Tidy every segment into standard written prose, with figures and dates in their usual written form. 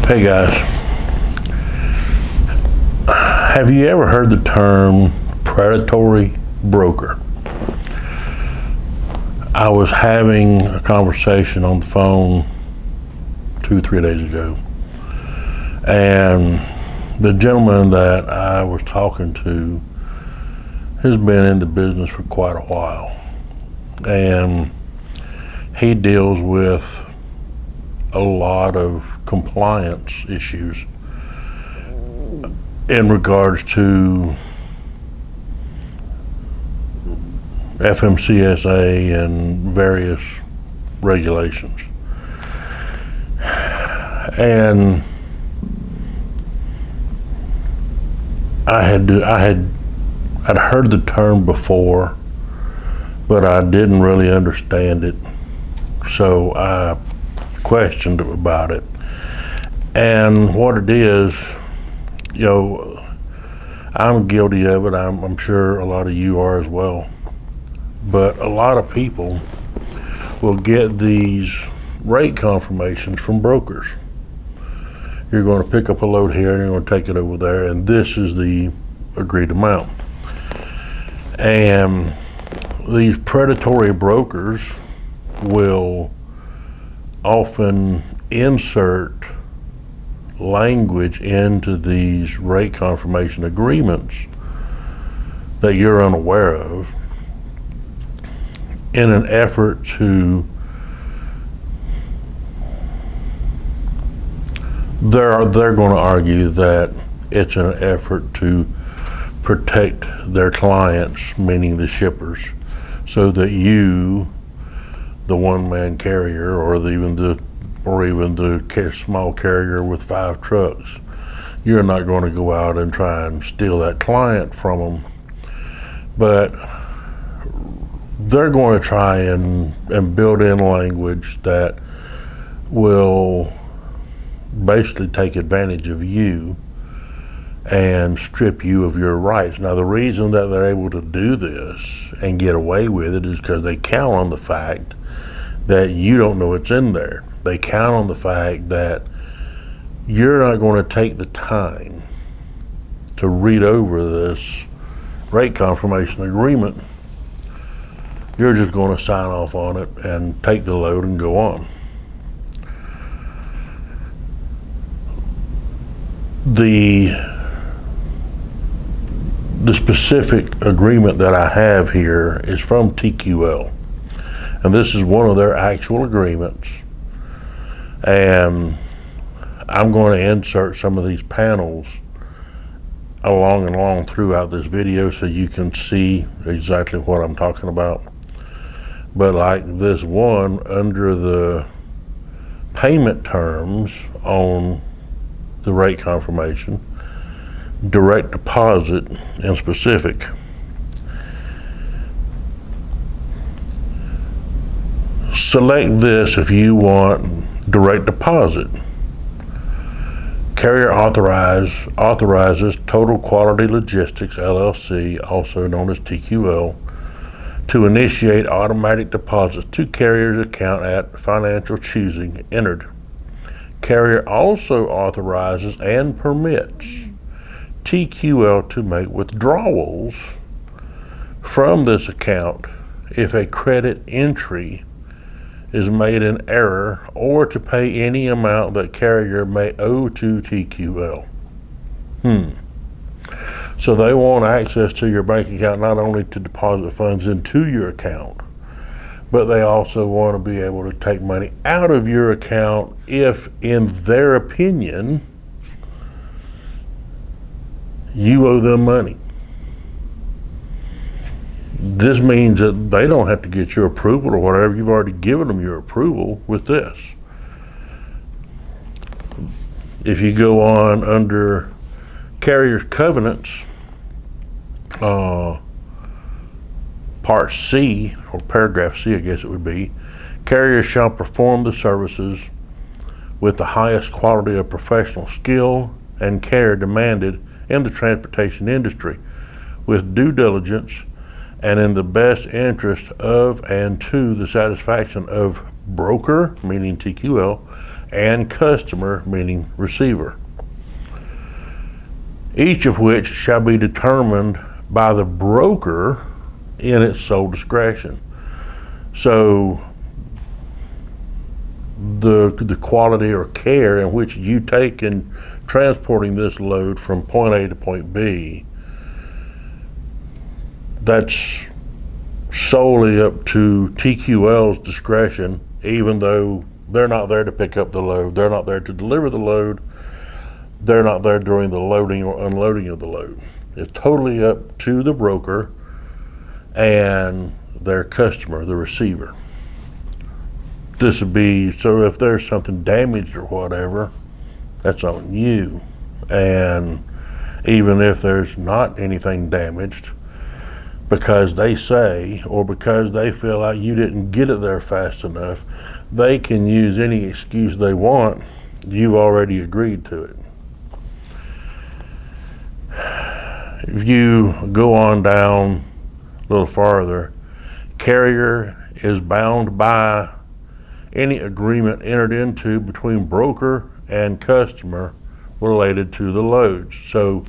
Hey guys, have you ever heard the term predatory broker? I was having a conversation on the phone 2-3 days ago, and the gentleman that I was talking to has been in the business for quite a while, and he deals with a lot of compliance issues in regards to FMCSA and various regulations. And I'd heard the term before, but I didn't really understand it, so I questioned about it. And what it is, I'm guilty of it. I'm sure a lot of you are as well. But a lot of people will get these rate confirmations from brokers. You're going to pick up a load here and you're going to take it over there, and this is the agreed amount. And these predatory brokers will often insert language into these rate confirmation agreements that you're unaware of in an effort to they're going to argue that it's an effort to protect their clients, meaning the shippers, so that you, the one-man carrier, or even the small carrier with 5 trucks, you're not going to go out and try and steal that client from them. But they're going to try and build in language that will basically take advantage of you and strip you of your rights. Now, the reason that they're able to do this and get away with it is because they count on the fact that you don't know it's in there. They count on the fact that you're not going to take the time to read over this rate confirmation agreement. You're just going to sign off on it and take the load and go on. The specific agreement that I have here is from TQL, and this is one of their actual agreements. And I'm going to insert some of these panels along throughout this video so you can see exactly what I'm talking about. But like this one, under the payment terms on the rate confirmation, direct deposit in specific, select this if you want direct deposit. Carrier authorizes Total Quality Logistics LLC, also known as TQL, to initiate automatic deposits to carrier's account at financial choosing entered. Carrier also authorizes and permits TQL to make withdrawals from this account if a credit entry is made in error, or to pay any amount that carrier may owe to TQL. So they want access to your bank account not only to deposit funds into your account, but they also want to be able to take money out of your account if, in their opinion, you owe them money. This means that they don't have to get your approval or whatever. You've already given them your approval with this. If you go on under carrier's covenants, Part C, or paragraph C, I guess it would be, carriers shall perform the services with the highest quality of professional skill and care demanded in the transportation industry, with due diligence and in the best interest of and to the satisfaction of broker, meaning TQL, and customer, meaning receiver, each of which shall be determined by the broker in its sole discretion. So the quality or care in which you take in transporting this load from point A to point B, that's solely up to TQL's discretion, even though they're not there to pick up the load, they're not there to deliver the load, they're not there during the loading or unloading of the load. It's totally up to the broker and their customer, the receiver. This would be, so if there's something damaged or whatever, that's on you. And even if there's not anything damaged, because they say, or because they feel like you didn't get it there fast enough, they can use any excuse they want. You've already agreed to it. If you go on down a little farther, carrier is bound by any agreement entered into between broker and customer related to the loads. So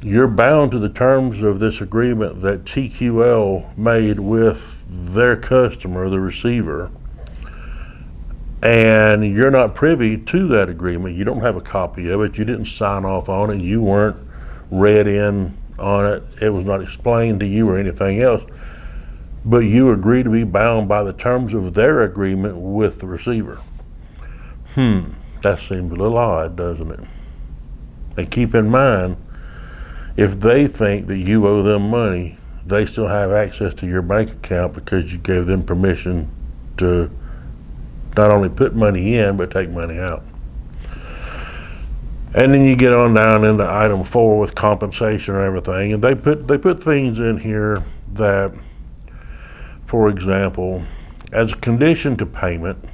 you're bound to the terms of this agreement that TQL made with their customer, the receiver, and you're not privy to that agreement. You don't have a copy of it. You didn't sign off on it. You weren't read in on it. It was not explained to you or anything else. But you agree to be bound by the terms of their agreement with the receiver. That seems a little odd, doesn't it? And keep in mind, if they think that you owe them money, they still have access to your bank account because you gave them permission to not only put money in, but take money out. And then you get on down into item 4 with compensation and everything, and they put things in here that, for example, as a condition to payment,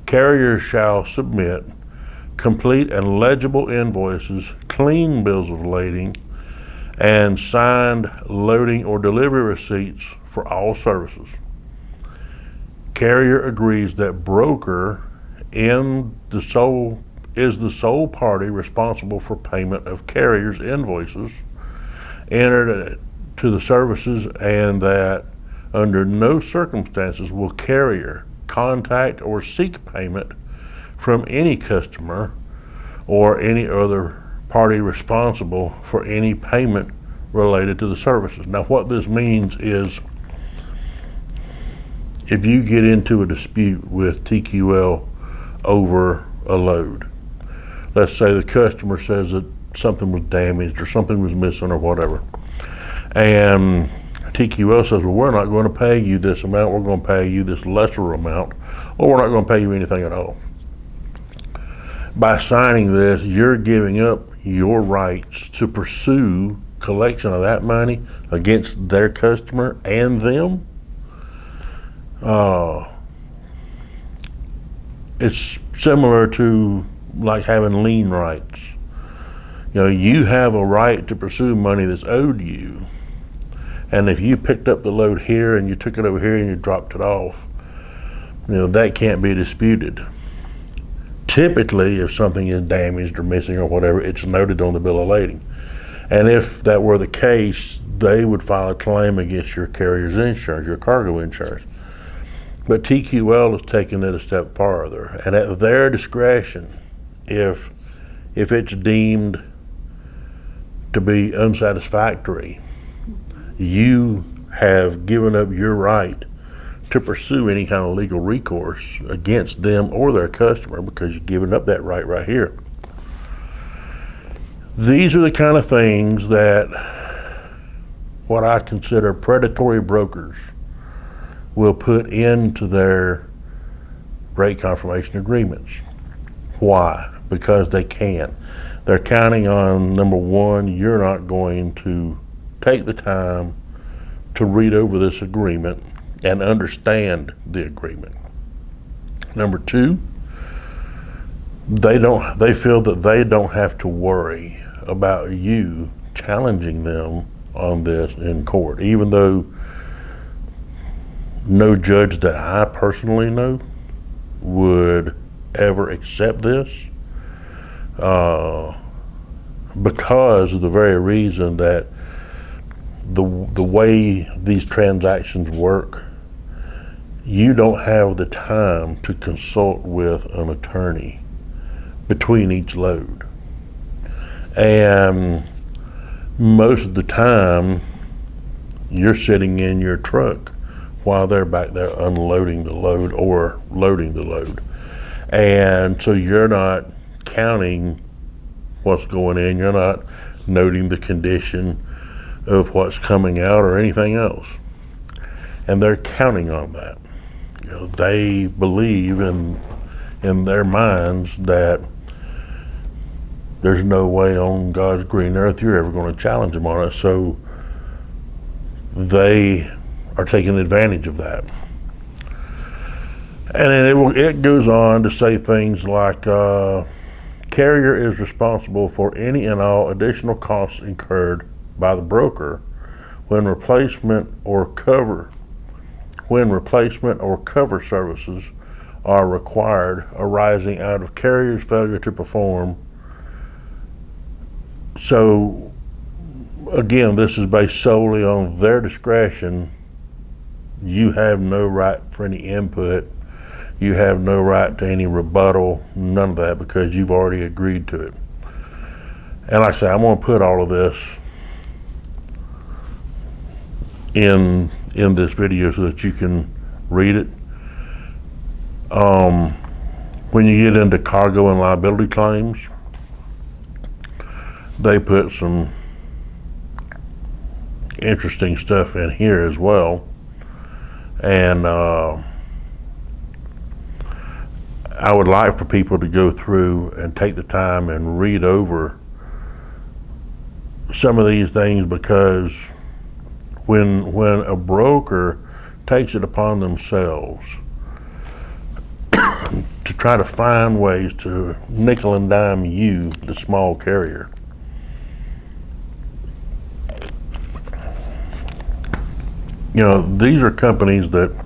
carriers shall submit complete and legible invoices, clean bills of lading, and signed loading or delivery receipts for all services. Carrier agrees that broker is the sole party responsible for payment of carrier's invoices entered to the services, and that under no circumstances will carrier contact or seek payment from any customer or any other party responsible for any payment related to the services. Now, what this means is, if you get into a dispute with TQL over a load, let's say the customer says that something was damaged or something was missing or whatever, and TQL says, well, we're not going to pay you this amount, we're going to pay you this lesser amount, or we're not going to pay you anything at all. By signing this, you're giving up your rights to pursue collection of that money against their customer and them. It's similar to like having lien rights. You know, you have a right to pursue money that's owed you. And if you picked up the load here and you took it over here and you dropped it off, you know, that can't be disputed. Typically, if something is damaged or missing or whatever, it's noted on the bill of lading. And if that were the case, they would file a claim against your carrier's insurance, your cargo insurance. But TQL is taking it a step farther. And at their discretion, if it's deemed to be unsatisfactory, you have given up your right to pursue any kind of legal recourse against them or their customer, because you've given up that right here. These are the kind of things that what I consider predatory brokers will put into their rate confirmation agreements. Why? Because they can. They're counting on, number one, you're not going to take the time to read over this agreement and understand the agreement. Number two, they feel that they don't have to worry about you challenging them on this in court, even though no judge that I personally know would ever accept this, because of the very reason that the way these transactions work, you don't have the time to consult with an attorney between each load. And most of the time, you're sitting in your truck while they're back there unloading the load or loading the load. And so you're not counting what's going in, you're not noting the condition of what's coming out or anything else. And they're counting on that. You know, they believe in their minds that there's no way on God's green earth you're ever going to challenge them on it. So they are taking advantage of that. And then it goes on to say things like, carrier is responsible for any and all additional costs incurred by the broker when replacement or cover services are required arising out of carrier's failure to perform. So again, this is based solely on their discretion. You have no right for any input. You have no right to any rebuttal, none of that, because you've already agreed to it. And like I say, I'm going to put all of this in this video so that you can read it. When you get into cargo and liability claims, they put some interesting stuff in here as well. And I would like for people to go through and take the time and read over some of these things, because when a broker takes it upon themselves to try to find ways to nickel and dime you, the small carrier, you know, these are companies that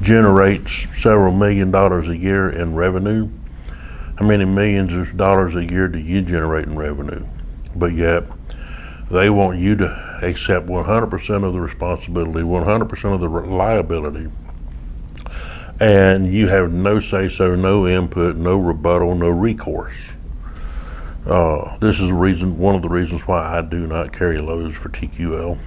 generates several $1 million a year in revenue. How many millions of dollars a year do you generate in revenue? But yet, they want you to accept 100% of the responsibility, 100% of the liability, and you have no say-so, no input, no rebuttal, no recourse. This is one of the reasons why I do not carry loads for TQL.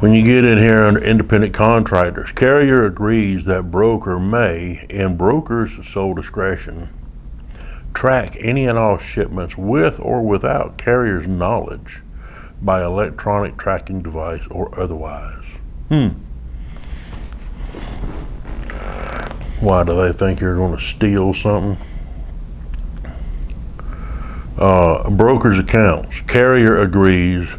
When you get in here under independent contractors, carrier agrees that broker may, in broker's sole discretion, track any and all shipments with or without carrier's knowledge by electronic tracking device or otherwise. Why do they think you're going to steal something? Broker's accounts. Carrier agrees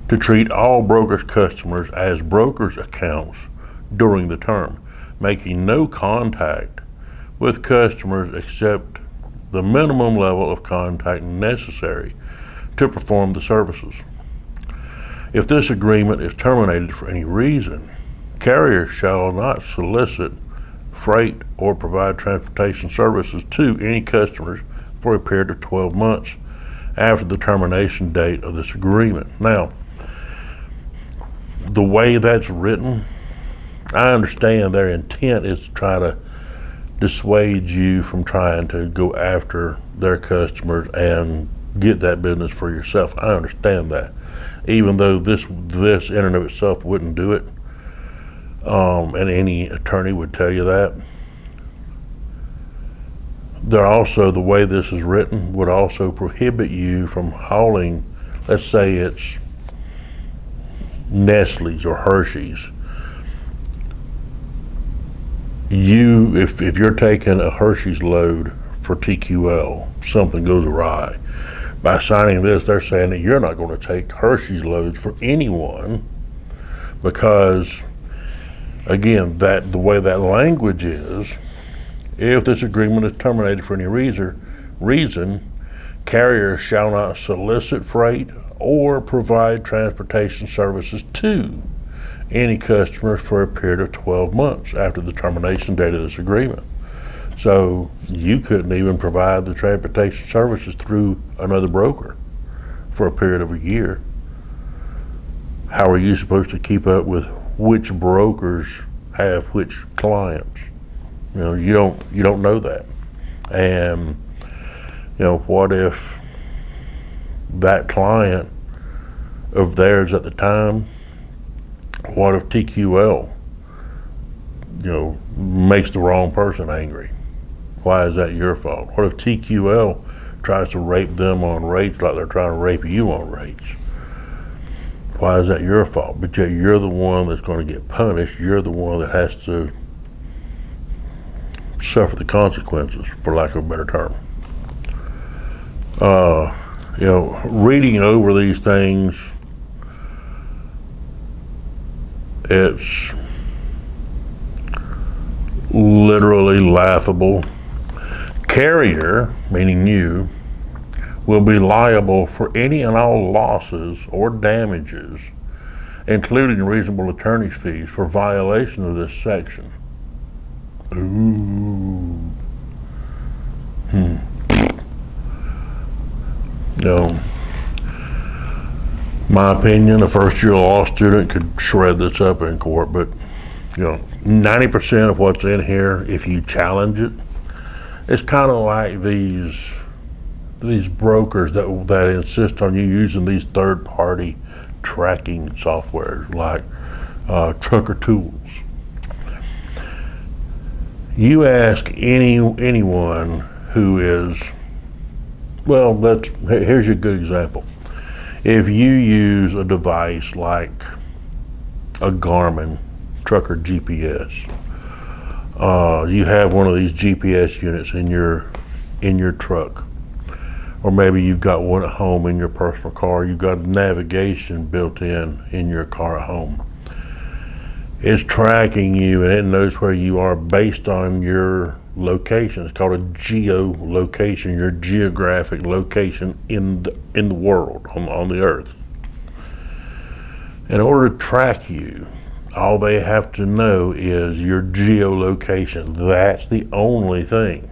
to treat all broker's customers as broker's accounts during the term, making no contact with customers except the minimum level of contact necessary to perform the services. If this agreement is terminated for any reason, carrier shall not solicit freight or provide transportation services to any customers for a period of 12 months after the termination date of this agreement. Now, the way that's written, I understand their intent is to try to dissuade you from trying to go after their customers and get that business for yourself. I understand that, even though this in and of itself wouldn't do it, and any attorney would tell you that. They're also, the way this is written, would also prohibit you from hauling, let's say it's Nestle's or Hershey's. If you're taking a Hershey's load for TQL, something goes awry. By signing this, they're saying that you're not going to take Hershey's loads for anyone, because, again, the way that language is, if this agreement is terminated for any reason, carrier shall not solicit freight or provide transportation services to any customers for a period of 12 months after the termination date of this agreement. So you couldn't even provide the transportation services through another broker for a period of a year. How are you supposed to keep up with which brokers have which clients? You don't know that. And what if that client of theirs at the time, what if TQL makes the wrong person angry? Why is that your fault? What if TQL tries to rape them on rates like they're trying to rape you on rates? Why is that your fault? But yet you're the one that's going to get punished. You're the one that has to suffer the consequences, for lack of a better term. Reading over these things, it's literally laughable. Carrier, meaning you, will be liable for any and all losses or damages, including reasonable attorney's fees, for violation of this section. Ooh. My opinion, a first-year law student could shred this up in court, but 90% of what's in here, if you challenge it, it's kind of like these brokers that insist on you using these third-party tracking softwares like Trucker Tools. You ask anyone who is, here's a good example. If you use a device like a Garmin Trucker GPS, you have one of these GPS units in your truck, or maybe you've got one at home in your personal car. You've got navigation built in your car at home. It's tracking you and it knows where you are based on your location. It's called a geolocation, your geographic location in the world, on the earth. In order to track you, all they have to know is your geolocation. That's the only thing.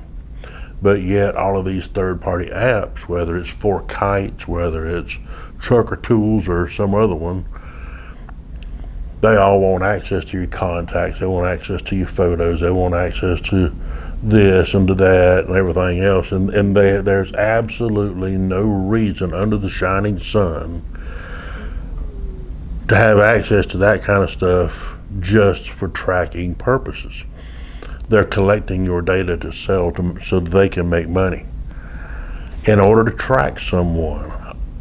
But yet all of these third-party apps, whether it's For Kites, whether it's Trucker Tools or some other one, they all want access to your contacts. They want access to your photos. They want access to this and to that and everything else. And there's absolutely no reason under the shining sun to have access to that kind of stuff just for tracking purposes. They're collecting your data to sell so that they can make money. In order to track someone,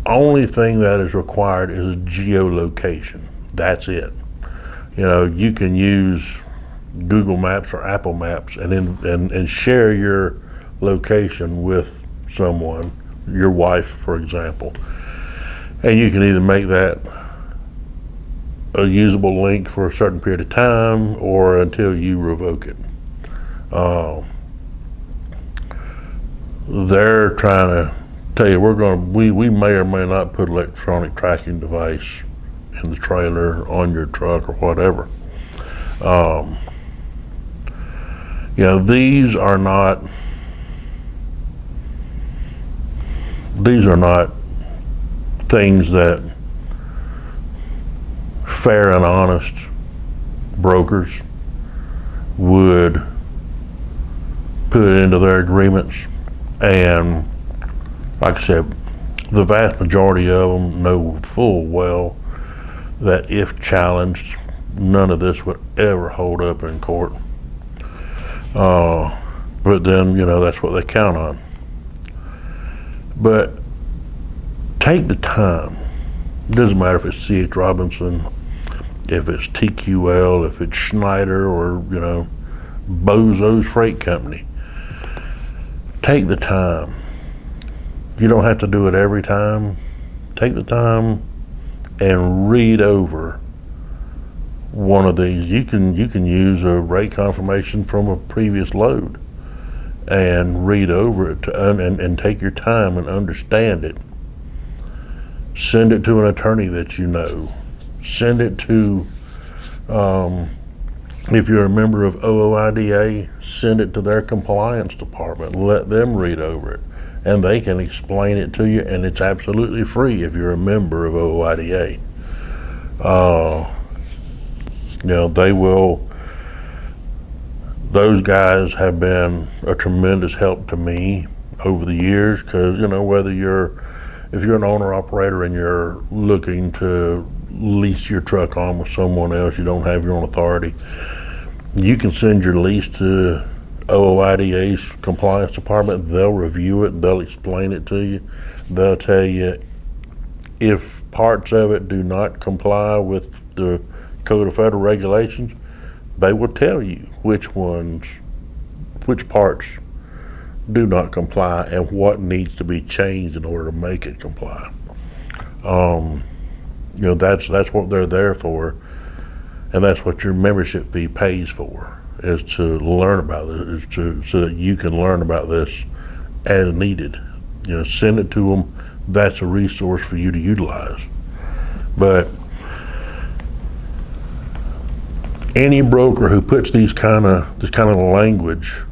only thing that is required is geolocation. That's it. You can use Google Maps or Apple Maps and share your location with someone, your wife, for example. And you can either make that a usable link for a certain period of time or until you revoke it. They're trying to tell you we may or may not put electronic tracking device in the trailer, on your truck, or whatever. These are not things that fair and honest brokers would put into their agreements. And like I said, the vast majority of them know full well that if challenged, none of this would ever hold up in court. But then, that's what they count on. But take the time. It doesn't matter if it's C.H. Robinson, if it's TQL, if it's Schneider, or, Bozo's Freight Company. Take the time. You don't have to do it every time. Take the time and read over one of these. You can use a rate confirmation from a previous load and read over it and take your time and understand it. Send it to an attorney that you know. Send it to If you're a member of OOIDA, send it to their compliance department. Let them read over it, and they can explain it to you, and it's absolutely free if you're a member of OOIDA. They will. Those guys have been a tremendous help to me over the years, because if you're an owner operator and you're looking to lease your truck on with someone else, you don't have your own authority, you can send your lease to OOIDA's compliance department. They'll review it, they'll explain it to you, they'll tell you if parts of it do not comply with the Code of Federal Regulations. They will tell you which parts do not comply and what needs to be changed in order to make it comply. That's what they're there for, and that's what your membership fee pays for, is to learn about this, so that you can learn about this as needed. Send it to them. That's a resource for you to utilize. But any broker who puts this kind of language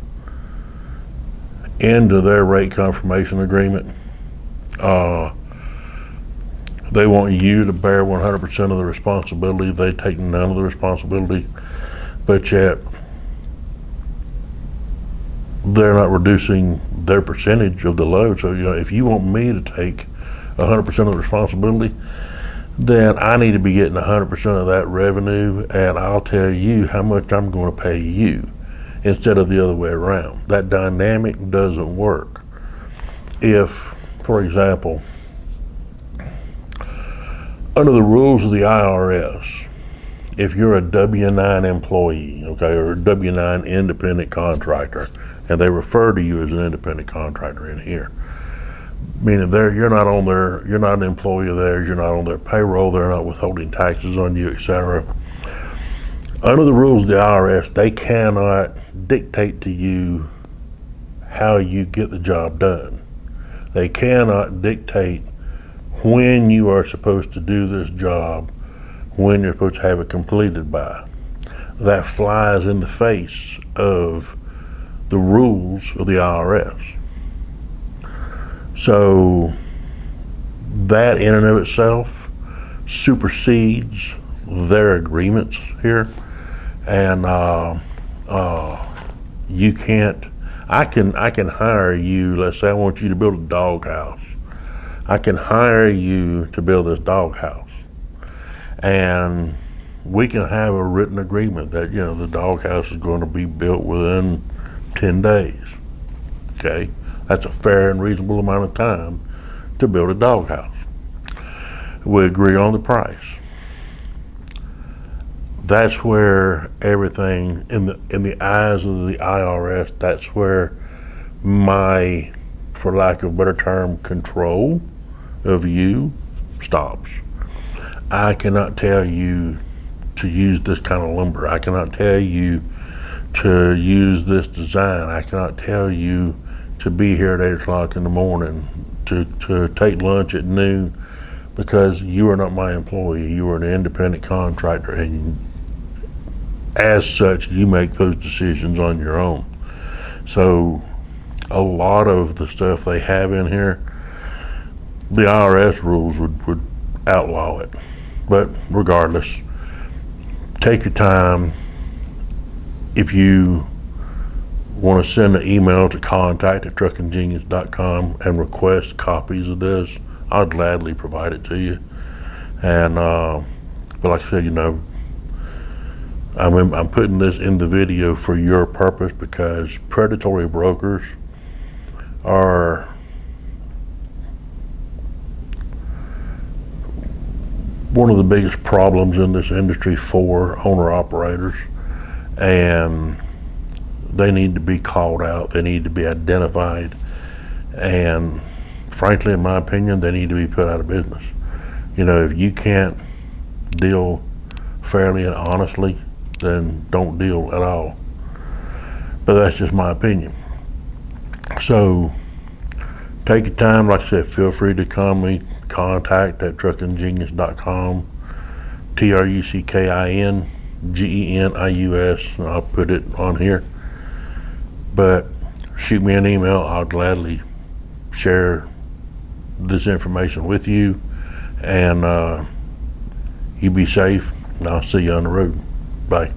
into their rate confirmation agreement, they want you to bear 100% of the responsibility. They take none of the responsibility, but yet they're not reducing their percentage of the load. So if you want me to take 100% of the responsibility, then I need to be getting 100% of that revenue, and I'll tell you how much I'm going to pay you, instead of the other way around. That dynamic doesn't work. If, for example, under the rules of the IRS, if you're a W-9 employee, or a W-9 independent contractor, and they refer to you as an independent contractor in here, meaning you're not an employee of theirs, you're not on their payroll, they're not withholding taxes on you, etc. Under the rules of the IRS, they cannot dictate to you how you get the job done. They cannot dictate when you are supposed to do this job, when you're supposed to have it completed by. That flies in the face of the rules of the IRS. So that in and of itself supersedes their agreements here, and you can't. I can hire you. Let's say I want you to build a doghouse. I can hire you to build this doghouse, and we can have a written agreement that the doghouse is going to be built within 10 days. Okay, that's a fair and reasonable amount of time to build a doghouse. We agree on the price. That's where everything in the eyes of the IRS, that's where my, for lack of a better term, control of you stops. I cannot tell you to use this kind of lumber. I cannot tell you to use this design. I cannot tell you to be here at 8 o'clock in the morning, to take lunch at noon, because you are not my employee. You are an independent contractor, and as such, you make those decisions on your own. So a lot of the stuff they have in here, the IRS rules would outlaw it. But regardless, take your time. If you want to send an email to contact@truckinggenius.com and request copies of this, I'll gladly provide it to you. And but like I said, I'm putting this in the video for your purpose, because predatory brokers are one of the biggest problems in this industry for owner operators, and they need to be called out. They need to be identified, and frankly, in my opinion, they need to be put out of business. If you can't deal fairly and honestly, then don't deal at all. But that's just my opinion. So take your time. Like I said, feel free to call me. Contact@truckinggenius.com, Genius. I'll put it on here. But shoot me an email. I'll gladly share this information with you. And you be safe, and I'll see you on the road. Bye.